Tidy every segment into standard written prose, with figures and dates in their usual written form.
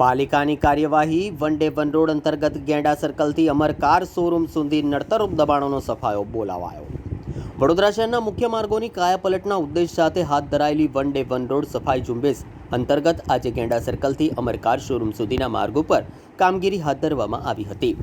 પાલિકાની કાર્યવાહી one day one road અંતર્ગત ગેંડા સર્કલથી અમર કાર શોરૂમ સુધી નડતરરૂપ દબાણોનો સફાયો બોલાવાયો। વડોદરા શહેરના મુખ્ય માર્ગોની કાયાપલટના ઉદ્દેશ સાથે હાથ ધરાયેલી વન ડે વન રોડ સફાઈ ઝુંબેશ અંતર્ગત આજે ગેંડા સર્કલથી અમર કાર શોરૂમ સુધીના માર્ગ ઉપર કામગીરી હાથ ધરવામાં આવી હતી।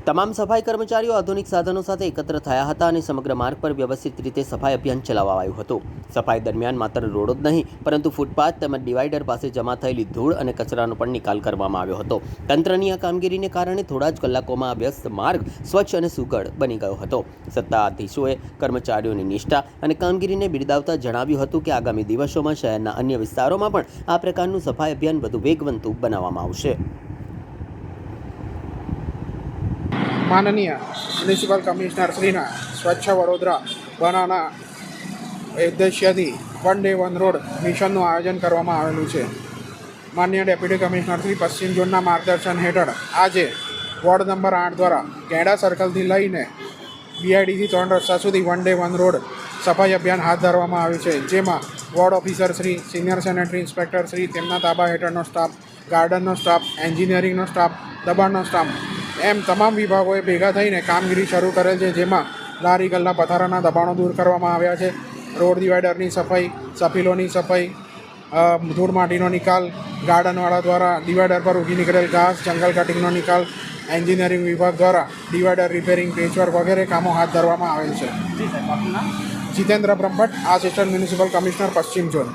તમામ સફાઈ કર્મચારીઓ આધુનિક સાધનો સાથે એકત્ર થયા હતા અને સમગ્ર માર્ગ પર વ્યવસ્થિત રીતે સફાઈ અભિયાન ચલાવાયું હતું। સફાઈ દરમિયાન માત્ર રોડ જ નહીં પરંતુ ફૂટપાથ તેમજ ડિવાઈડર પાસે જમા થયેલી ધૂળ અને કચરાનો પણ નિકાલ કરવામાં આવ્યો હતો। તંત્રની આ કામગીરીને કારણે થોડા જ કલાકોમાં આ વ્યસ્ત માર્ગ સ્વચ્છ અને સુઘડ બની ગયો હતો। સત્તાધીશોએ કર્મચારીઓની નિષ્ઠા અને કામગીરીને બિરદાવતા જણાવ્યું હતું કે આગામી દિવસોમાં શહેરના અન્ય વિસ્તારોમાં પણ આ પ્રકારનું સફાઈ અભિયાન વધુ વેગવંતુ બનાવવામાં આવશે। माननीय म्युनिसिपल कमिश्नर श्रीना स्वच्छ वडोदरा बनाना उद्देश्यથી વન ડે વન રોડ મિશનનું આયોજન કરવામાં આવેલું છે। માનનીય ડેપ્યુટી કમિશનર શ્રી પશ્ચિમ ઝોનના માર્ગદર્શન હેઠળ આજે વોર્ડ નંબર 8 દ્વારા ગેંડા સર્કલથી લઈને BIDC 3 રસ્તા સુધી વન ડે વન રોડ સફાઈ અભિયાન હાથ ધરવામાં આવ્યું છે, જેમાં ward officer Shri, senior sanitary inspector Shri, તેમના તાબા હેઠળનો સ્ટાફ, ગાર્ડનનો સ્ટાફ, એન્જિનિયરિંગનો સ્ટાફ, દબાણનો સ્ટાફ એમ તમામ વિભાગોએ ભેગા થઈને કામગીરી શરૂ કરેલ છે, જેમાં લારી ગલ્લા પથારાના દબાણો દૂર કરવામાં આવ્યા છે। રોડ ડિવાઈડરની સફાઈ, સફીલોની સફાઈ, ધૂળ માટીનો નિકાલ, ગાર્ડનવાળા દ્વારા ડિવાઈડર પર ઉગી નીકળેલ ઘાસ, જંગલ કટિંગનો નિકાલ, એન્જિનિયરિંગ વિભાગ દ્વારા ડિવાઈડર રિપેરિંગ, પેચવર્ક વગેરે કામો હાથ ધરવામાં આવેલ છે। Jitendra Brahmbhatt, assistant municipal commissioner પશ્ચિમ ઝોન।